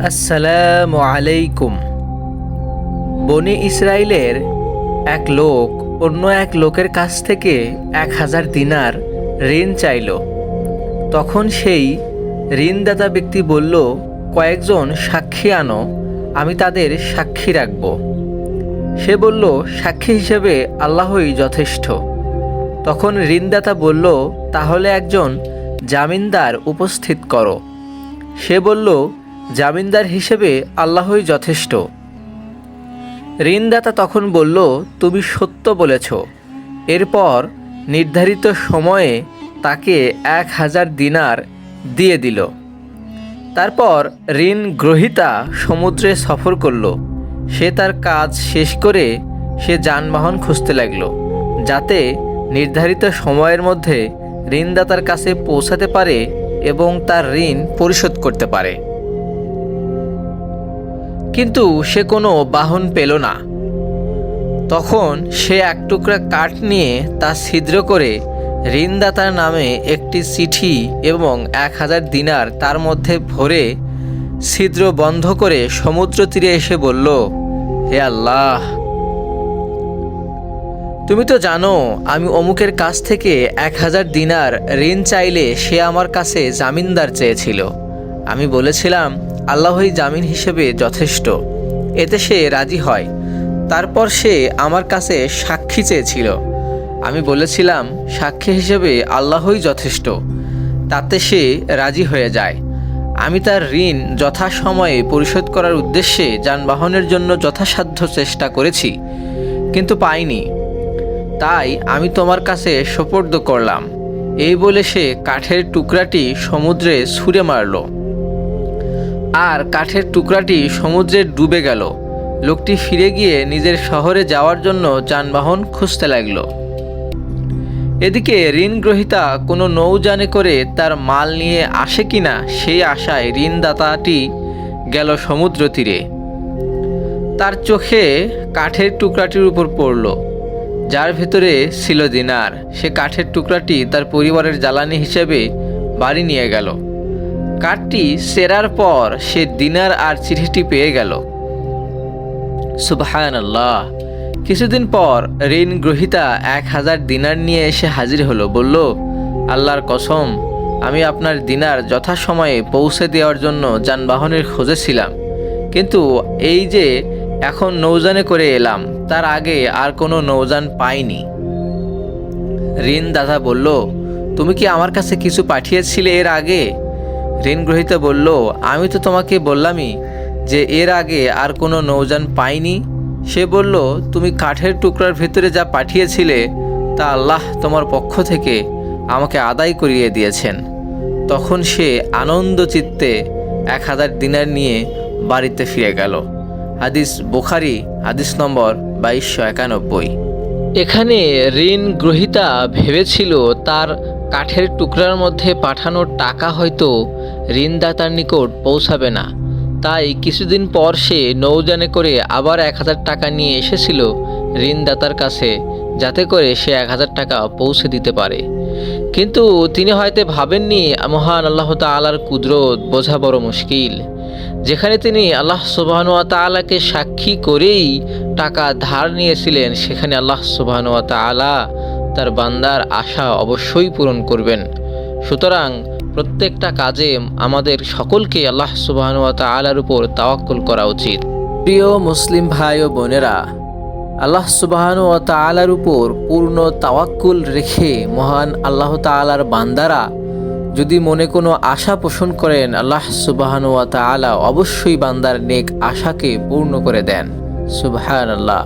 আসসালামু আলাইকুম। বনি ইসরাইলের এক লোক অন্য এক লোকের কাছ থেকে 1000 দিনার ঋণ চাইল। তখন সেই ঋণদাতা ব্যক্তি বলল, কয়েকজন সাক্ষী আনো, আমি তাদের সাক্ষী রাখব। সে বলল, সাক্ষী হিসেবে আল্লাহই যথেষ্ট। তখন ঋণদাতা বলল, তাহলে একজন জামিনদার উপস্থিত করো। সে বলল, জামিনদার হিসেবে আল্লাহই যথেষ্ট। ঋণদাতা তখন বলল, তুমি সত্য বলেছ। এরপর নির্ধারিত সময়ে তাকে 1000 দিনার দিয়ে দিল। তারপর ঋণ গ্রহীতা সমুদ্রে সফর করল। সে তার কাজ শেষ করে সে যানবাহন খুঁজতে লাগল, যাতে নির্ধারিত সময়ের মধ্যে ঋণদাতার কাছে পৌঁছাতে পারে এবং তার ঋণ পরিশোধ করতে পারে। কিন্তু সে কোনো বাহন পেল না। তখন সে এক টুকরা কাঠ নিয়ে তা ছিদ্র করে ঋণদাতার নামে একটি চিঠি এবং 1000 দিনার তার মধ্যে ভরে ছিদ্র বন্ধ করে সমুদ্র তীরে এসে বলল, হে আল্লাহ, তুমি তো জানো আমি অমুকের কাছ থেকে 1000 দিনার ঋণ চাইলে সে আমার কাছে জামিনদার চেয়েছিল। আমি বলেছিলাম আল্লাহই জামিন হিসেবে যথেষ্ট, এতে সে রাজি হয়। তারপর সে আমার কাছে সাক্ষী চেয়েছিল। আমি বলেছিলাম সাক্ষী হিসেবে আল্লাহই যথেষ্ট, তাতে সে রাজি হয়ে যায়। আমি তার ঋণ যথাসময়ে পরিশোধ করার উদ্দেশ্যে যানবাহনের জন্য যথাসাধ্য চেষ্টা করেছি, কিন্তু পাইনি। তাই আমি তোমার কাছে সোপর্দ করলাম। এই বলে সে কাঠের টুকরাটি সমুদ্রে ছুঁড়ে মারল, আর কাঠের টুকরাটি সমুদ্রে ডুবে গেল। লোকটি ফিরে গিয়ে নিজের শহরে যাওয়ার জন্য যানবাহন খুঁজতে লাগল। এদিকে ঋণগ্রহীতা কোনো নৌযানে করে তার মাল নিয়ে আসে কিনা সেই আশায় ঋণদাতাটি গেল সমুদ্র তীরে। তার চোখে কাঠের টুকরাটির উপর পড়ল, যার ভেতরে ছিল দিনার। সে কাঠের টুকরাটি তার পরিবারের জ্বালানি হিসেবে বাড়ি নিয়ে গেল। কাঠটি সেরার পর সে দিনার আর চিঠিটি পেয়ে গেল। সুবহানাল্লাহ। কিছুদিন পর ঋণ গ্রহীতা 1000 দিনার নিয়ে এসে হাজির হলো। বলল, আল্লাহর কসম, আমি আপনার দিনার যথাসময়ে পৌঁছে দেওয়ার জন্য যানবাহনের খোঁজে ছিলাম, কিন্তু এই যে এখন নৌযানে করে এলাম, তার আগে আর কোনো নৌযান পাইনি। ঋণদাতা বলল, তুমি কি আমার কাছে কিছু পাঠিয়েছিলে এর আগে? ঋণগ্রহীতা বলল, আমি তো তোমাকে বললামই যে এর আগে আর কোনো নৌযান পাইনি। সে বলল, তুমি কাঠের টুকরার ভেতরে যা পাঠিয়েছিলে তা আল্লাহ তোমার পক্ষ থেকে আমাকে আদায় করিয়ে দিয়েছেন। তখন সে আনন্দ চিত্তে 1000 দিনার নিয়ে বাড়িতে ফিরে গেল। হাদিস বুখারী, হাদিস নম্বর 2291। এখানে ঋণ গ্রহীতা ভেবেছিল তার কাঠের টুকরার মধ্যে পাঠানো টাকা হয়তো ঋণদাতার নিকট পৌঁছাবে না। তাই কিছুদিন পর সে নৌযানে করে আবার 1000 টাকা নিয়ে এসেছিল ঋণদাতার কাছে, যাতে করে সে 1000 টাকা পৌঁছে দিতে পারে। কিন্তু তিনি হয়তো ভাবেননি মহান আল্লাহ তাআলার কুদরত বোঝা বড় মুশকিল। যেখানে তিনি আল্লাহ সুবহানাহু ওয়া তাআলাকে সাক্ষী করেই টাকা ধার নিয়েছিলেন, সেখানে আল্লাহ সুবহানাহু ওয়া তাআলা তার বান্দার আশা অবশ্যই পূরণ করবেন। সুতরাং প্রত্যেকটা কাজে আমাদের সকলকে আল্লাহ সুবহানাহু ওয়া তাআলার উপর তাওয়াক্কুল করা উচিত। প্রিয় মুসলিম ভাই ও বোনেরা, আল্লাহ সুবহানাহু ওয়া তাআলার উপর পূর্ণ তাওয়াক্কুল রেখে মহান আল্লাহ তাআলার বান্দারা যদি মনে কোনো আশা পোষণ করেন, আল্লাহ সুবহানাহু ওয়া তাআলা অবশ্যই বান্দার নেক আশাকে পূর্ণ করে দেন। সুবহানাল্লাহ।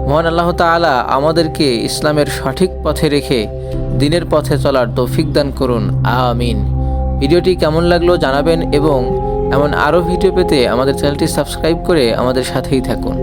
মহান আল্লাহ তাআলা আমাদেরকে ইসলামের সঠিক পথে রেখে দ্বীনের পথে চলার তৌফিক দান করুন, আমিন। ভিডিওটি কেমন লাগলো জানাবেন এবং এমন আরও ভিডিও পেতে আমাদের চ্যানেলটি সাবস্ক্রাইব করে আমাদের সাথেই থাকুন।